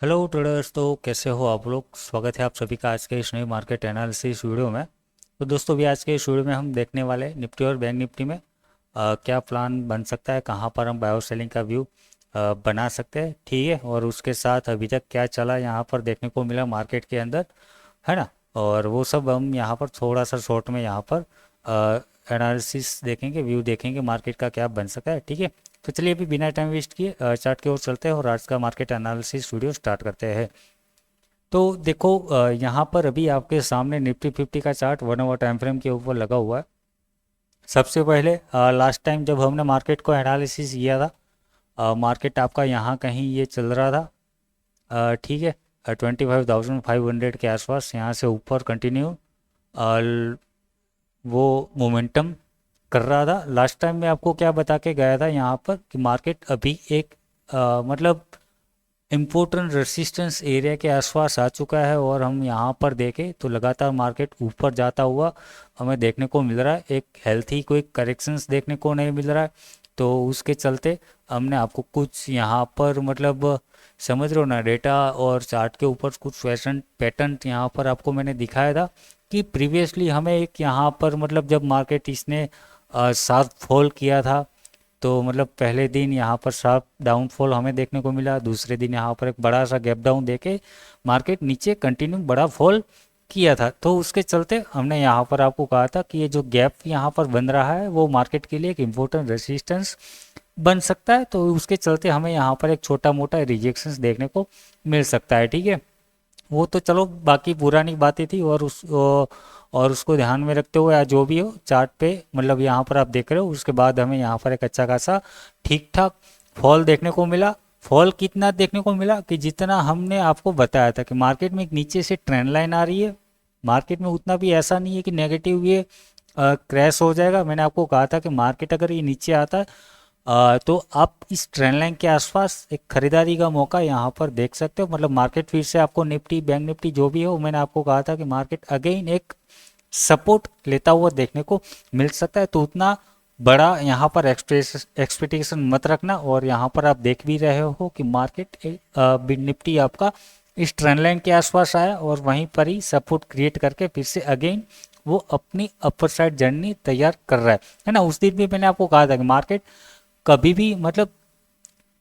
Hello traders. तो कैसे हो आप लोग। स्वागत है आप सभी का आज के इस नए मार्केट एनालिसिस वीडियो में। तो दोस्तों भी आज के इस वीडियो में हम देखने वाले निफ्टी और बैंक निफ्टी में क्या प्लान बन सकता है, कहाँ पर हम बायो सेलिंग का व्यू बना सकते हैं, ठीक है। और उसके साथ अभी तक क्या चला यहाँ पर देखने को मिला मार्केट के अंदर, है ना। और वो सब हम यहाँ पर थोड़ा सा शॉर्ट में यहाँ पर एनालिसिस देखेंगे, व्यू देखेंगे मार्केट का क्या बन सकता है, ठीक है। तो चलिए अभी बिना टाइम वेस्ट किए चार्ट की ओर चलते हैं और आज का मार्केट एनालिसिस वीडियो स्टार्ट करते हैं। तो देखो यहाँ पर अभी आपके सामने निफ्टी 50 का चार्ट 1 आवर टाइम फ्रेम के ऊपर लगा हुआ है। सबसे पहले लास्ट टाइम जब हमने मार्केट को एनालिसिस किया था, मार्केट आपका यहाँ कहीं ये चल रहा था, ठीक है। 25,500 के आसपास यहाँ से ऊपर कंटिन्यू वो मोमेंटम कर रहा था। लास्ट टाइम मैं आपको क्या बता के गया था यहाँ पर कि मार्केट अभी एक मतलब इम्पोर्टेंट रेसिस्टेंस एरिया के आसपास आ चुका है और हम यहाँ पर देखें तो लगातार मार्केट ऊपर जाता हुआ हमें देखने को मिल रहा है। एक हेल्थी कोई करेक्शंस देखने को नहीं मिल रहा है। तो उसके चलते हमने आपको कुछ यहाँ पर मतलब समझ रहे हो ना, डेटा और चार्ट के ऊपर कुछ फैशन पैटर्न यहाँ पर आपको मैंने दिखाया था कि प्रीवियसली हमें एक यहाँ पर मतलब जब मार्केट इसने साथ फॉल किया था तो मतलब पहले दिन यहाँ पर शार्प डाउनफॉल हमें देखने को मिला, दूसरे दिन यहाँ पर एक बड़ा सा गैप डाउन देके मार्केट नीचे कंटिन्यू बड़ा फॉल किया था। तो उसके चलते हमने यहाँ पर आपको कहा था कि ये जो गैप यहाँ पर बन रहा है वो मार्केट के लिए एक इम्पोर्टेंट रेसिस्टेंस बन सकता है। तो उसके चलते हमें यहाँ पर एक छोटा मोटा रिजेक्शंस देखने को मिल सकता है, ठीक है। वो तो चलो बाकी पुरानी बातें थी और उसको ध्यान में रखते हुए आज जो भी हो चार्ट पे मतलब यहाँ पर आप देख रहे हो, उसके बाद हमें यहाँ पर एक अच्छा खासा ठीक ठाक फॉल देखने को मिला। फॉल कितना देखने को मिला कि जितना हमने आपको बताया था कि मार्केट में एक नीचे से ट्रेंड लाइन आ रही है, मार्केट में उतना भी ऐसा नहीं है कि नेगेटिव ये क्रैश हो जाएगा। मैंने आपको कहा था कि मार्केट अगर ये नीचे आता है तो आप इस ट्रेंड लाइन के आसपास एक खरीदारी का मौका यहाँ पर देख सकते हो। मतलब मार्केट फिर से आपको निफ्टी बैंक निफ्टी जो भी हो, मैंने आपको कहा था कि मार्केट अगेन एक सपोर्ट लेता हुआ देखने को मिल सकता है। तो उतना बड़ा यहाँ पर एक्सपेक्टेशन मत रखना। और यहाँ पर आप देख भी रहे हो कि मार्केट निफ्टी आपका इस ट्रेंड लाइन के आसपास आया और वहीं पर ही सपोर्ट क्रिएट करके फिर से अगेन वो अपनी अपर साइड जर्नी तैयार कर रहा है ना। उस दिन भी मैंने आपको कहा था कि मार्केट कभी भी मतलब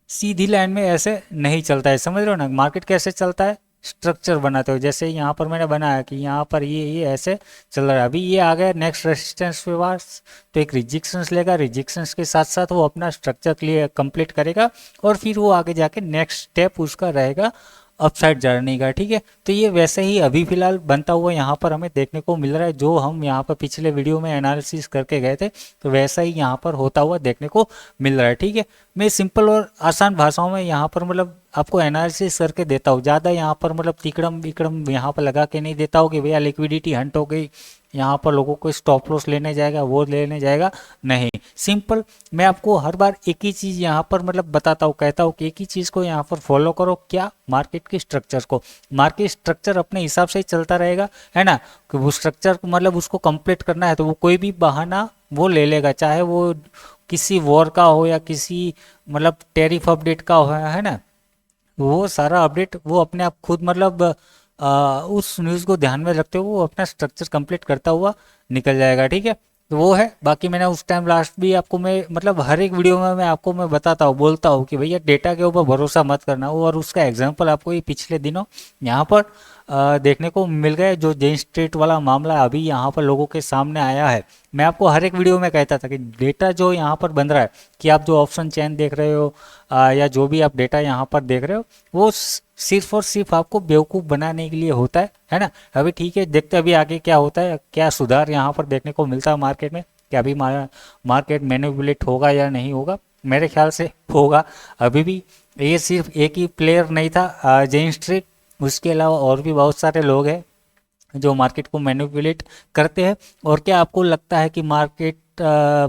सीधी लाइन में ऐसे नहीं चलता है, समझ रहे हो ना। मार्केट कैसे चलता है, स्ट्रक्चर बनाते हो। जैसे यहाँ पर मैंने बनाया कि यहाँ पर ये ऐसे चल रहा है, अभी ये आ गया नेक्स्ट रेजिस्टेंस के पास तो एक रिजेक्शंस लेगा, रिजेक्शंस के साथ साथ वो अपना स्ट्रक्चर क्लियर कंप्लीट करेगा और फिर वो आगे जाके नेक्स्ट स्टेप उसका रहेगा अपसाइड जर्नी का, ठीक है। तो ये वैसे ही अभी फिलहाल बनता हुआ यहाँ पर हमें देखने को मिल रहा है, जो हम यहाँ पर पिछले वीडियो में एनालिसिस करके गए थे तो वैसा ही यहाँ पर होता हुआ देखने को मिल रहा है, ठीक है। मैं सिंपल और आसान भाषाओं में यहाँ पर मतलब आपको एनालिसिस करके देता हूँ, ज़्यादा यहाँ पर मतलब तिकड़म बिकड़म यहाँ पर लगा के नहीं देता हूँ कि भैया लिक्विडिटी हंट हो गई, यहाँ पर लोगों को स्टॉप लॉस लेने जाएगा वो लेने जाएगा, नहीं। सिंपल मैं आपको हर बार एक ही चीज़ यहाँ पर मतलब बताता हूँ, कहता हूँ कि एक ही चीज़ को यहाँ पर फॉलो करो, क्या, मार्केट के स्ट्रक्चर को। मार्केट स्ट्रक्चर अपने हिसाब से ही चलता रहेगा, है ना। कि वो स्ट्रक्चर मतलब उसको कंप्लीट करना है तो वो कोई भी बहाना वो ले लेगा, चाहे वो किसी वॉर का हो या किसी मतलब टैरिफ अपडेट का हो, है ना। वो सारा अपडेट वो अपने आप खुद मतलब उस न्यूज़ को ध्यान में रखते हुए वो अपना स्ट्रक्चर कंप्लीट करता हुआ निकल जाएगा, ठीक है। तो वो है। बाकी मैंने उस टाइम लास्ट भी आपको मैं मतलब हर एक वीडियो में मैं आपको मैं बताता हूँ, बोलता हूँ कि भैया डेटा के ऊपर भरोसा मत करना। और उसका एग्जांपल आपको ये पिछले दिनों यहाँ पर देखने को मिल गया, जो जेन स्ट्रीट वाला मामला अभी यहाँ पर लोगों के सामने आया है। मैं आपको हर एक वीडियो में कहता था कि डेटा जो यहाँ पर बन रहा है, कि आप जो ऑप्शन चेन देख रहे हो या जो भी आप डेटा यहाँ पर देख रहे हो वो सिर्फ और सिर्फ आपको बेवकूफ़ बनाने के लिए होता है ना। अभी ठीक है, देखते अभी आगे क्या होता है, क्या सुधार यहाँ पर देखने को मिलता है मार्केट में, कि अभी मार्केट मैनिपुलेट होगा या नहीं होगा। मेरे ख्याल से होगा। अभी भी ये सिर्फ एक ही प्लेयर नहीं था जेन स्ट्रीट, उसके अलावा और भी बहुत सारे लोग हैं जो मार्केट को मैनिपुलेट करते हैं। और क्या आपको लगता है कि मार्केट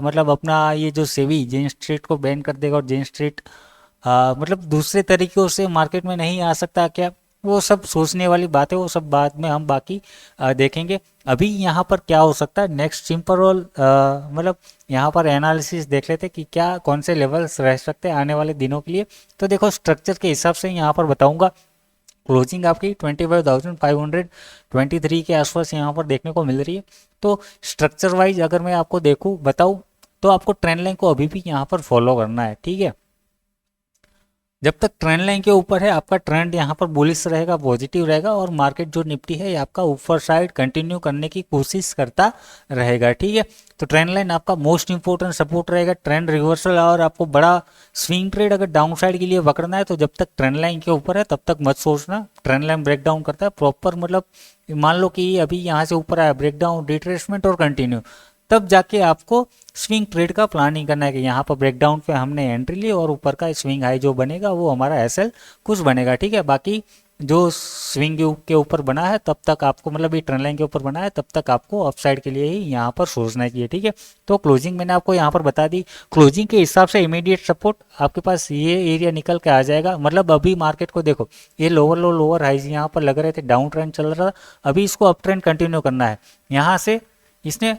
मतलब अपना ये जो सेबी जेन स्ट्रीट को बैन कर देगा और जेन स्ट्रीट मतलब दूसरे तरीकों से मार्केट में नहीं आ सकता क्या? वो सब सोचने वाली बात है, वो सब बाद में हम बाकी देखेंगे। अभी यहाँ पर क्या हो सकता है नेक्स्ट सिंपल रोल मतलब यहाँ पर एनालिसिस देख लेते कि क्या कौन से लेवल्स रह सकते हैं आने वाले दिनों के लिए। तो देखो स्ट्रक्चर के हिसाब से यहाँ पर बताऊंगा क्लोजिंग आपकी 25,523 के आसपास यहाँ पर देखने को मिल रही है। तो स्ट्रक्चर वाइज अगर मैं आपको देखूँ बताऊँ तो आपको ट्रेंड लाइन को अभी भी यहाँ पर फॉलो करना है, ठीक है। जब तक ट्रेंड लाइन के ऊपर है आपका ट्रेंड यहाँ पर बुलिश रहेगा, पॉजिटिव रहेगा, और मार्केट जो निफ्टी है ये आपका ऊपर साइड कंटिन्यू करने की कोशिश करता रहेगा, ठीक है। तो ट्रेंड लाइन आपका मोस्ट इंपोर्टेंट सपोर्ट रहेगा। ट्रेंड रिवर्सल और आपको बड़ा स्विंग ट्रेड अगर डाउन साइड के लिए पकड़ना है तो जब तक ट्रेंड लाइन के ऊपर है तब तक मत सोचना। ट्रेंड लाइन ब्रेकडाउन करता है प्रॉपर, मतलब मान लो कि अभी यहाँ से ऊपर आया, ब्रेकडाउन, रिट्रेसमेंट और कंटिन्यू, तब जाके आपको स्विंग ट्रेड का प्लानिंग करना है कि यहाँ पर ब्रेकडाउन पे हमने एंट्री ली और ऊपर का स्विंग हाई जो बनेगा वो हमारा एसएल कुछ बनेगा, ठीक है। बाकी जो स्विंग के ऊपर बना है तब तक आपको, मतलब ये ट्रेंड लाइन के ऊपर बना है तब तक आपको अपसाइड के लिए ही यहाँ पर सोचना चाहिए, ठीक है। तो क्लोजिंग मैंने आपको यहाँ पर बता दी। क्लोजिंग के हिसाब से इमीडिएट सपोर्ट आपके पास ये एरिया निकल के आ जाएगा। मतलब अभी मार्केट को देखो, ये लोअर लो लोअर हाइज यहाँ पर लग रहे थे, डाउन ट्रेंड चल रहा था, अभी इसको अप ट्रेंड कंटिन्यू करना है। यहाँ से इसने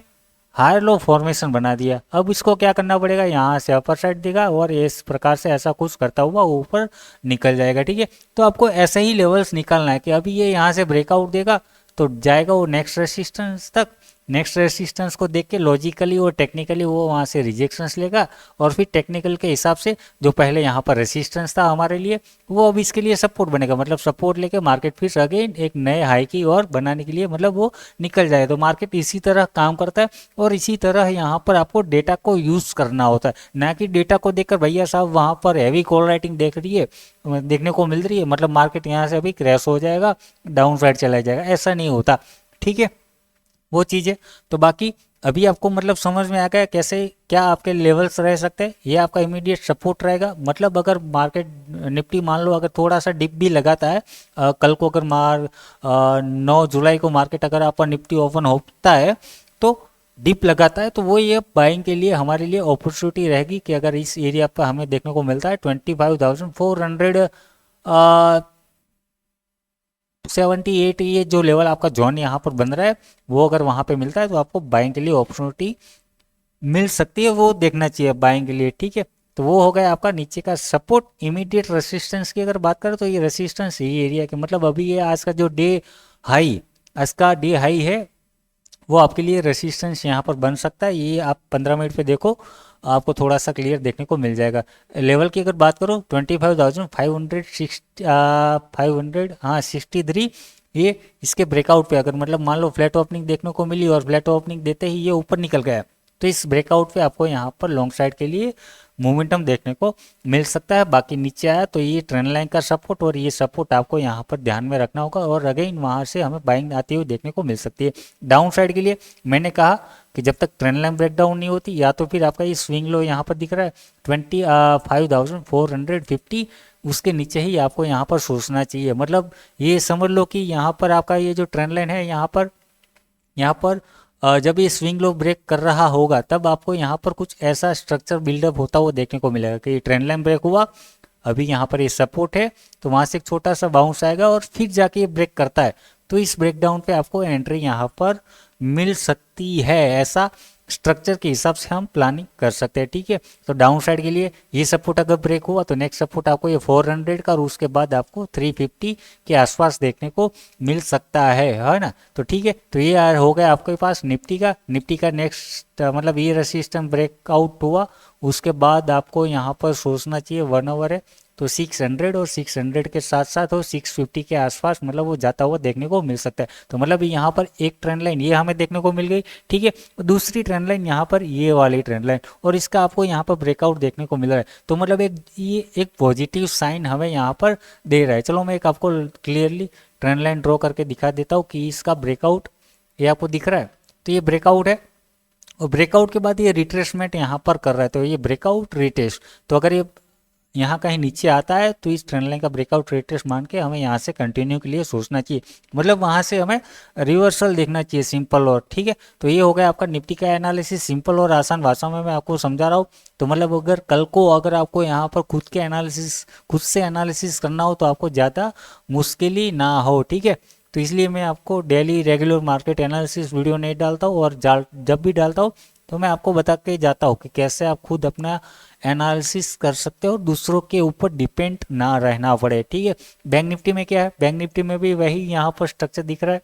हायर लो फॉर्मेशन बना दिया, अब इसको क्या करना पड़ेगा, यहाँ से अपर साइड देगा और इस प्रकार से ऐसा कुछ करता हुआ ऊपर निकल जाएगा, ठीक है। तो आपको ऐसे ही लेवल्स निकालना है कि अभी ये यहाँ से ब्रेकआउट देगा तो जाएगा वो नेक्स्ट रेसिस्टेंस तक, नेक्स्ट रेसिस्टेंस को देख के लॉजिकली और टेक्निकली वो वहाँ से रिजेक्शंस लेगा, और फिर टेक्निकल के हिसाब से जो पहले यहाँ पर रेसिस्टेंस था हमारे लिए वो अब इसके लिए सपोर्ट बनेगा। मतलब सपोर्ट लेके मार्केट फिर अगेन एक नए हाई की और बनाने के लिए मतलब वो निकल जाए। तो मार्केट इसी तरह काम करता है और इसी तरह यहाँ पर आपको डेटा को यूज़ करना होता है, ना कि डेटा को देखकर भैया साहब वहाँ पर हैवी कॉल राइटिंग देख रही है, देखने को मिल रही है, मतलब मार्केट यहाँ से अभी क्रैश हो जाएगा, डाउन साइड चला जाएगा, ऐसा नहीं होता, ठीक है, वो चीज़ है। तो बाकी अभी आपको मतलब समझ में आ गया कैसे क्या आपके लेवल्स रह सकते हैं। ये आपका इमीडिएट सपोर्ट रहेगा। मतलब अगर मार्केट निफ्टी मान लो अगर थोड़ा सा डिप भी लगाता है, कल को अगर 9 जुलाई को मार्केट अगर आपका निफ्टी ओपन होता है तो डिप लगाता है, तो वो ये बाइंग के लिए हमारे लिए अपॉर्चुनिटी रहेगी कि अगर इस एरिया पर हमें देखने को मिलता है 25,478, ये जो लेवल आपका जोन यहाँ पर बन रहा है वो अगर वहाँ पे मिलता है तो आपको बाइंग के लिए अपॉर्चुनिटी मिल सकती है, वो देखना चाहिए बाइंग के लिए, ठीक है। तो वो हो गया आपका नीचे का सपोर्ट। इमीडिएट रेसिस्टेंस की अगर बात करें तो ये रेसिस्टेंस ये एरिया के, मतलब अभी ये आज का जो डे हाई, आज का डे हाई है वो आपके लिए रेसिस्टेंस यहाँ पर बन सकता है। ये आप 15 मिनट पे देखो, आपको थोड़ा सा क्लियर देखने को मिल जाएगा। लेवल की अगर बात करो 25,563, ये इसके ब्रेकआउट पे अगर मतलब मान लो फ्लैट ओपनिंग देखने को मिली और फ्लैट ओपनिंग देते ही ये ऊपर निकल गया, तो इस ब्रेकआउट पे आपको यहाँ पर लॉन्ग साइड के लिए मोमेंटम देखने को मिल सकता है। बाकी नीचे आया तो ये ट्रेंड लाइन का सपोर्ट, और ये सपोर्ट आपको यहाँ पर ध्यान में रखना होगा, और अगेन वहाँ से हमें बाइंग आती हुई देखने को मिल सकती है। डाउन साइड के लिए मैंने कहा कि जब तक ट्रेंड लाइन ब्रेकडाउन नहीं होती, या तो फिर आपका ये स्विंग लो यहाँ पर दिख रहा है 25,450, उसके नीचे ही आपको यहाँ पर सोचना चाहिए। मतलब ये समझ लो कि यहाँ पर आपका ये जो ट्रेंड लाइन है यहाँ पर जब ये स्विंग लो ब्रेक कर रहा होगा तब आपको यहाँ पर कुछ ऐसा स्ट्रक्चर बिल्डअप होता हुआ देखने को मिलेगा कि ट्रेंड लाइन ब्रेक हुआ, अभी यहाँ पर ये सपोर्ट है तो वहाँ से एक छोटा सा बाउंस आएगा और फिर जाके ये ब्रेक करता है, तो इस ब्रेकडाउन पे आपको एंट्री यहाँ पर मिल सकती है। ऐसा स्ट्रक्चर के हिसाब से हम प्लानिंग कर सकते हैं, ठीक है। तो डाउन साइड के लिए ये सपोर्ट अगर ब्रेक हुआ तो नेक्स्ट सपोर्ट आपको ये 400 का और उसके बाद आपको 350 के आसपास देखने को मिल सकता है ना। तो ठीक है, तो ये हो गया आपके पास निफ्टी का नेक्स्ट मतलब ये रेसिस्टेंस ब्रेकआउट हुआ, उसके बाद आपको यहाँ पर सोचना चाहिए 1 आवर है तो 600 और 600 के साथ साथ वो 650 के आसपास मतलब वो जाता हुआ देखने को मिल सकता है। तो मतलब यहाँ पर एक ट्रेंड लाइन ये हमें देखने को मिल गई, ठीक है। दूसरी ट्रेंड लाइन यहाँ पर ये वाली ट्रेंड लाइन, और इसका आपको यहाँ पर ब्रेकआउट देखने को मिल रहा है, तो मतलब ये एक पॉजिटिव साइन हमें यहाँ पर दे रहा है। चलो मैं एक आपको क्लियरली ट्रेंड लाइन ड्रॉ करके दिखा देता हूँ कि इसका ब्रेकआउट ये आपको दिख रहा है, तो ये ब्रेकआउट है और ब्रेकआउट के बाद ये रिट्रेसमेंट यहाँ पर कर रहा है, तो ये ब्रेकआउट रिटेस्ट, तो अगर ये यहाँ कहीं नीचे आता है तो इस ट्रेंड लाइन का ब्रेकआउट रिट्रेस मान के हमें यहाँ से कंटिन्यू के लिए सोचना चाहिए, मतलब वहाँ से हमें रिवर्सल देखना चाहिए, सिंपल और ठीक है। तो ये हो गया आपका निफ्टी का एनालिसिस, सिंपल और आसान भाषा में मैं आपको समझा रहा हूँ। तो मतलब अगर कल को अगर आपको यहाँ पर खुद से एनालिसिस करना हो तो आपको ज़्यादा मुश्किल ही ना हो, ठीक है। तो इसलिए मैं आपको daily regular market analysis video नहीं डालता हूँ, और जब भी डालता हूँ तो मैं आपको बता के जाता हूँ कि कैसे आप खुद अपना एनालिसिस कर सकते हो और दूसरों के ऊपर डिपेंड ना रहना पड़े। ठीक है, बैंक निफ्टी में क्या है, बैंक निफ्टी में भी वही यहाँ पर स्ट्रक्चर दिख रहा है।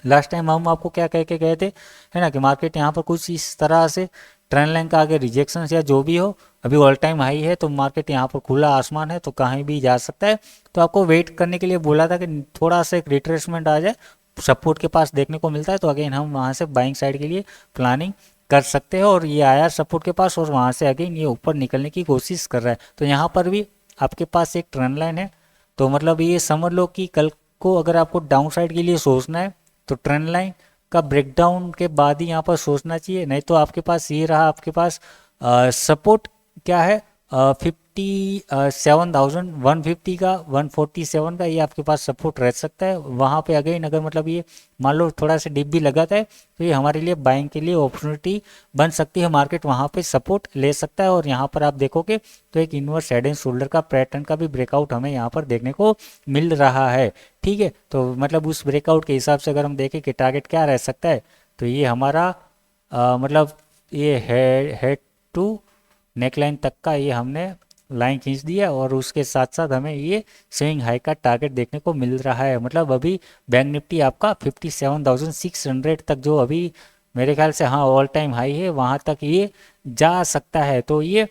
लास्ट टाइम हम आपको क्या कह के गए थे, है ना, कि मार्केट यहाँ पर कुछ इस तरह से ट्रेंड लाइन का आगे रिजेक्शन या जो भी हो, अभी ऑल टाइम हाई है तो मार्केट यहाँ पर खुला आसमान है तो कहीं भी जा सकता है। तो आपको वेट करने के लिए बोला था कि थोड़ा सा एक रिट्रेसमेंट आ जाए, सपोर्ट के पास देखने को मिलता है तो अगेन हम वहाँ से बाइंग साइड के लिए प्लानिंग कर सकते हैं। और ये आया सपोर्ट के पास और वहाँ से अगेन ये ऊपर निकलने की कोशिश कर रहा है। तो यहाँ पर भी आपके पास एक ट्रेंड लाइन है, तो मतलब ये समझ लो कि कल को अगर आपको डाउन साइड के लिए सोचना है तो ट्रेंड लाइन का ब्रेकडाउन के बाद ही यहाँ पर सोचना चाहिए। नहीं तो आपके पास ये रहा, आपके पास सपोर्ट क्या है 57,150 का, 147 का, ये आपके पास सपोर्ट रह सकता है। वहाँ पे अगेन अगर मतलब ये मान लो थोड़ा सा डिप भी लगाता है तो ये हमारे लिए बाइंग के लिए अपॉर्चुनिटी बन सकती है। मार्केट वहाँ पे सपोर्ट ले सकता है और यहाँ पर आप देखोगे तो एक इनवर्स हेड एंड शोल्डर का पैटर्न का भी ब्रेकआउट हमें यहाँ पर देखने को मिल रहा है। ठीक है, तो मतलब उस ब्रेकआउट के हिसाब से अगर हम देखें कि टारगेट क्या रह सकता है, तो ये हमारा मतलब ये हेड टू नेकलाइन तक का ये हमने लाइन खींच दिया और उसके साथ साथ हमें ये स्विंग हाई का टारगेट देखने को मिल रहा है। मतलब अभी बैंक निफ्टी आपका 57,600 तक, जो अभी मेरे ख्याल से हाँ ऑल टाइम हाई है, वहाँ तक ये जा सकता है। तो ये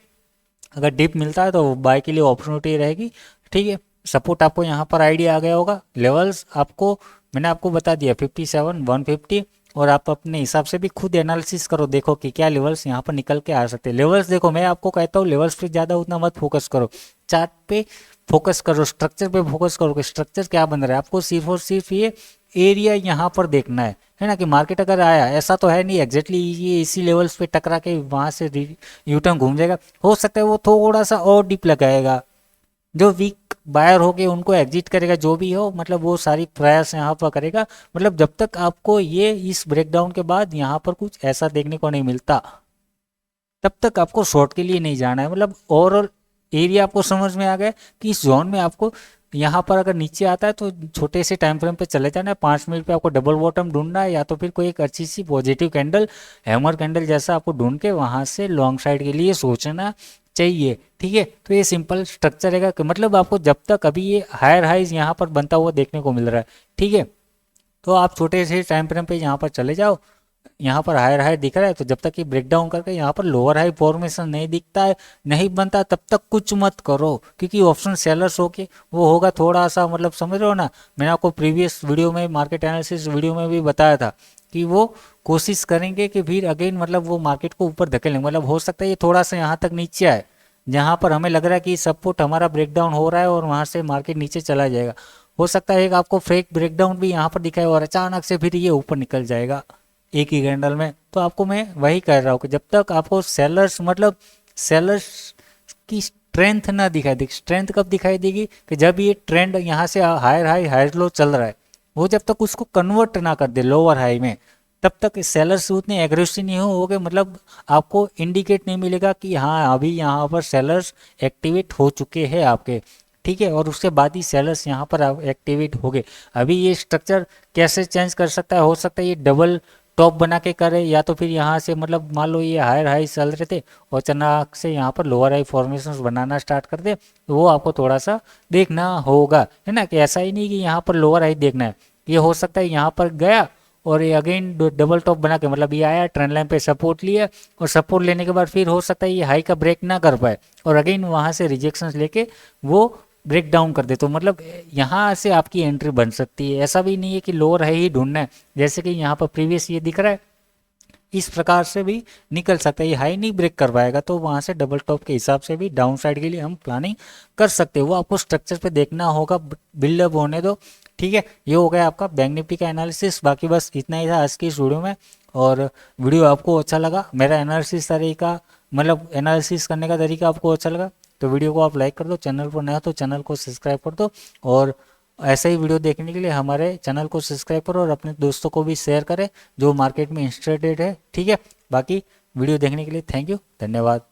अगर डिप मिलता है तो बाय के लिए अपॉर्चुनिटी रहेगी। ठीक है, सपोर्ट आपको यहाँ पर आइडिया आ गया होगा। लेवल्स आपको मैंने आपको बता दिया 57, 150, और आप अपने हिसाब से भी खुद एनालिसिस करो, देखो कि क्या लेवल्स यहाँ पर निकल के आ सकते हैं। लेवल्स देखो, मैं आपको कहता हूँ लेवल्स पे ज़्यादा उतना मत फोकस करो, चार्ट पे फोकस करो, स्ट्रक्चर पे फोकस करो कि स्ट्रक्चर क्या बन रहा है। आपको सिर्फ और सिर्फ ये एरिया यहाँ पर देखना है ना, कि मार्केट अगर आया, ऐसा तो है नहीं एग्जैक्टली ये इसी लेवल्स पे टकरा के वहाँ से यूटर्न घूम जाएगा। हो सकता है वो थोड़ा सा और डीप लगाएगा, जो वीक बायर हो गए उनको एग्जिट करेगा, जो भी हो, मतलब वो सारी प्रयास यहाँ पर करेगा। मतलब जब तक आपको ये इस ब्रेकडाउन के बाद यहाँ पर कुछ ऐसा देखने को नहीं मिलता, तब तक आपको शॉर्ट के लिए नहीं जाना है। मतलब ओवरऑल एरिया आपको समझ में आ गया कि इस जोन में आपको यहाँ पर अगर नीचे आता है तो छोटे से टाइम फ्रेम पे चले जाना है। 5 मिनट पे आपको डबल बॉटम ढूंढना है, या तो फिर कोई एक अच्छी सी पॉजिटिव कैंडल, हैमर कैंडल जैसा आपको ढूंढ के वहां से लॉन्ग साइड के लिए सोचना चाहिए। ठीक है, तो ये सिंपल स्ट्रक्चर है कि मतलब आपको जब तक अभी ये हायर हाइज यहाँ पर बनता हुआ देखने को मिल रहा है, ठीक है, तो आप छोटे से टाइम फ्रेम पे यहाँ पर चले जाओ। यहाँ पर हायर हाई दिख रहा है तो जब तक ये ब्रेक डाउन करके यहाँ पर लोअर हाई फॉर्मेशन नहीं दिखता है, नहीं बनता, तब तक कुछ मत करो, क्योंकि ऑप्शन सेलर्स हो के वो होगा थोड़ा सा, मतलब समझ रहे हो ना। मैंने आपको प्रीवियस वीडियो में, मार्केट एनालिसिस वीडियो में भी बताया था कि वो कोशिश करेंगे कि फिर अगेन मतलब वो मार्केट को ऊपर धकेलेंगे। मतलब हो सकता है ये थोड़ा सा यहाँ तक नीचे आए, जहाँ पर हमें लग रहा है कि सपोर्ट हमारा ब्रेकडाउन हो रहा है और वहाँ से मार्केट नीचे चला जाएगा। हो सकता है एक आपको फेक ब्रेकडाउन भी यहाँ पर दिखाए और अचानक से फिर ये ऊपर निकल जाएगा एक ही कैंडल में। तो आपको मैं वही कह रहा हूँ कि जब तक आपको सेलर्स, मतलब सेलर्स की स्ट्रेंथ ना दिखाई दे। स्ट्रेंथ कब दिखाई देगी, कि जब ये ट्रेंड यहाँ से हायर हाई हायर लो चल रहा है, वो जब तक उसको कन्वर्ट ना कर दे लोअर हाई में, तब तक सेलर्स उतने एग्रेसिव नहीं होंगे। मतलब आपको इंडिकेट नहीं मिलेगा कि हाँ अभी यहाँ पर सेलर्स एक्टिवेट हो चुके हैं आपके, ठीक है, और उसके बाद ही सेलर्स यहाँ पर एक्टिवेट हो गए। अभी ये स्ट्रक्चर कैसे चेंज कर सकता है, हो सकता है ये डबल टॉप बना के करे, या तो फिर यहाँ से मतलब मान लो ये हायर हाई चल रहे थे और अचानक से यहाँ पर लोअर हाई फॉर्मेशन बनाना स्टार्ट कर दे, तो वो आपको थोड़ा सा देखना होगा, है ना। कि ऐसा ही नहीं कि यहाँ पर लोअर हाई देखना है, ये हो सकता है यहाँ पर गया और ये अगेन डबल टॉप बना के, मतलब ये आया ट्रेंड लाइन पे सपोर्ट लिया और सपोर्ट लेने के बाद फिर हो सकता है ये हाई का ब्रेक ना कर पाए और अगेन वहाँ से रिजेक्शंस लेके वो ब्रेक डाउन कर दे। तो मतलब यहाँ से आपकी एंट्री बन सकती है। ऐसा भी नहीं है कि लोअर हाई ही ढूंढना है, जैसे कि यहाँ पर प्रीवियस ये दिख रहा है, इस प्रकार से भी निकल सकता है। ये हाई नहीं ब्रेक कर पाएगा तो वहाँ से डबल टॉप के हिसाब से भी डाउन साइड के लिए हम प्लानिंग कर सकते हैं। वो आपको स्ट्रक्चर पे देखना होगा, बिल्डअप होने दो, ठीक है। ये हो गया आपका बैंक निफ्टी का एनालिसिस। बाकी बस इतना ही था आज की इस वीडियो में। और वीडियो आपको अच्छा लगा, मेरा एनालिसिस तरीका, मतलब एनालिसिस करने का तरीका आपको अच्छा लगा, तो वीडियो को आप लाइक कर दो। चैनल पर नया तो चैनल को सब्सक्राइब कर दो, और ऐसे ही वीडियो देखने के लिए हमारे चैनल को सब्सक्राइब करो और अपने दोस्तों को भी शेयर करें जो मार्केट में इंटरेस्टेड है, ठीक है। बाकी वीडियो देखने के लिए थैंक यू, धन्यवाद।